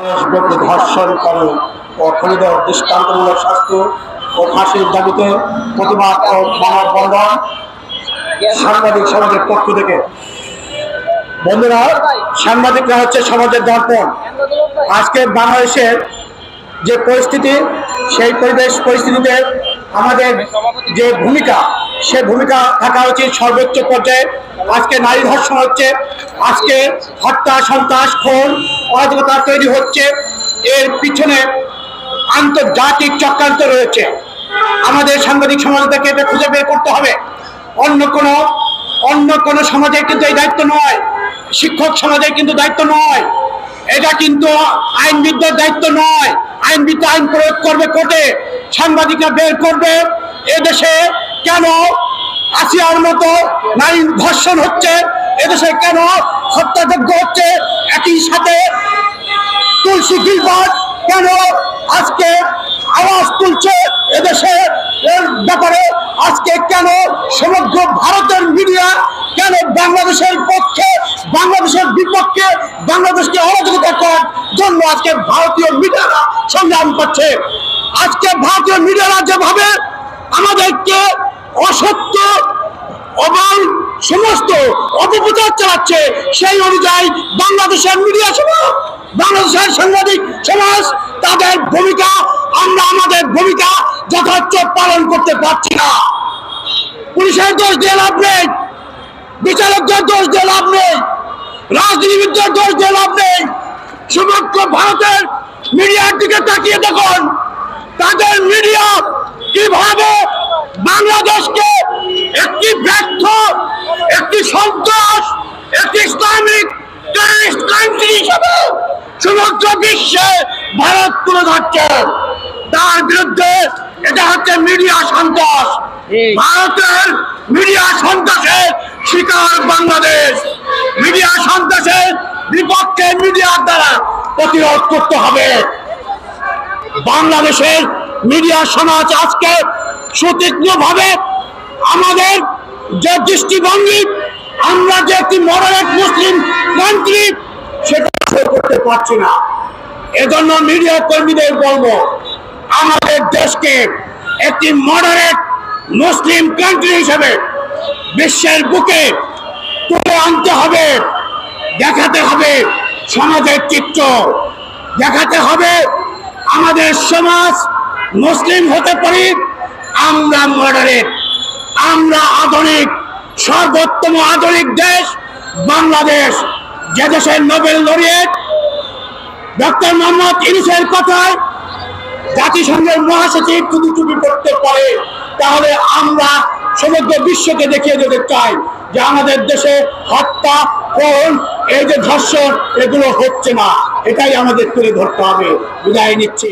দেশব্যাপী ধর্ষণ করে ও খুনিদের দৃষ্টান্তমূলক শাস্তি ও ফাঁসির দাবিতে প্রতিবাদ ও মানববন্ধন সাংবাদিক সমাজের পক্ষ থেকে। বন্ধুরা, সাংবাদিকরা হচ্ছে সমাজের দর্পণ। আজকে বাংলাদেশের যে পরিস্থিতি, সেই পরিস্থিতিতে আমাদের যে ভূমিকা, সে ভূমিকা থাকা উচিত সর্বোচ্চ পর্যায়ে। আজকে নারী ধর্ষণ হচ্ছে, আজকে হত্যা, সন্ত্রাস, খুন, অরাজকতা তৈরি হচ্ছে। এর পিছনে আন্তর্জাতিক চক্রান্ত রয়েছে। আমাদের সাংবাদিক সমাজ থেকে এটা খুঁজে বের করতে হবে। অন্য কোনো সমাজের কিন্তু এই দায়িত্ব নয়, শিক্ষক সমাজের কিন্তু দায়িত্ব নয়, এটা কিন্তু আইনবিদদের দায়িত্ব নয়। আইনবিদ আইন প্রয়োগ করবে কোর্টে, সাংবাদিকরা বের করবে এদেশে কেন আসিয়ার মতো নারী ধর্ষণ হচ্ছে, এদেশে কেন হত্যাযজ্ঞ হচ্ছে। একই সাথে তুলসী গিলবার্ট কেন আজকে আওয়াজ তুলছে এদেশে এর ব্যাপারে। আজকে কেন সমগ্র ভারতের মিডিয়া কেন বাংলাদেশের পক্ষে, বাংলাদেশের বিপক্ষে, বাংলাদেশকে অরাজকতা করার জন্য আজকে ভারতীয় মিডিয়ারা সংগ্রাম করছে। আজকে ভারতীয় মিডিয়ারা যেভাবে আমাদেরকে অসত্য এবং সমস্ত অপপ্রচার চালাচ্ছে, সেই অনুযায়ী বাংলাদেশের মিডিয়া সমাজ, বাংলাদেশের সাংবাদিক সমাজ তাদের ভূমিকা, আমরা আমাদের ভূমিকা যথার্থ পালন করতে পারছি না। পুলিশের দোষ দিয়ে লাভ নেই, বিচারকদের দোষ দিয়ে লাভ নেই, রাজনীতিবিদদের দোষ দিয়ে লাভ নেই। সমগ্র ভারতের মিডিয়ার দিকে তাকিয়ে দেখুন, তাদের মিডিয়া কিভাবে বাংলাদেশকে একটি ব্যর্থ, একটি সন্ত্রাস, একটি ইসলামিক টেররিস্ট কান্ট্রি হিসেবে সমগ্র বিশ্বে ভারত তুলে ধরছে। তার বিরুদ্ধে এটা হচ্ছে মিডিয়া সন্ত্রাস। ভারতের মিডিয়া সন্ত্রাসের শিকার বাংলাদেশ। মিডিয়া সন্ত্রাসের বিপক্ষে মিডিয়ার দ্বারা প্রতিরোধ করতে হবে। বাংলাদেশের মিডিয়া সমাজ আজকে সুতীক্ষ্ণভাবে আমাদের যে দৃষ্টিভঙ্গি, আমরা যে একটি মডারেট মুসলিম কান্ট্রি, সেটা করতে পারছি না। এজন্য মিডিয়া কর্মীদের বলবো, আমাদের দেশকে একটি মডারেট মুসলিম কান্ট্রি হিসেবে বিশ্বের বুকে তুলে আনতে হবে। দেখাতে হবে সমাজের চিত্র, দেখাতে হবে আমাদের সমাজ মুসলিম হতে পারি, আমরা মডারেট, আমরা আধুনিক, সর্বোত্তম আধুনিক দেশ বাংলাদেশ। যে দেশের নোবেল লরিয়েট ডক্টর মোহাম্মদ ইউনূসের কথায় জাতিসংঘের মহাসচিব যদি চুপি করতে পারে, তাহলে আমরা সমগ্র বিশ্বকে দেখিয়ে দিতে চাই যে আমাদের দেশে হত্যা, খুন, এই যে ধর্ষণ, এগুলো হচ্ছে না। এটাই আমাদের তুলে ধরতে হবে। বিদায় নিচ্ছি।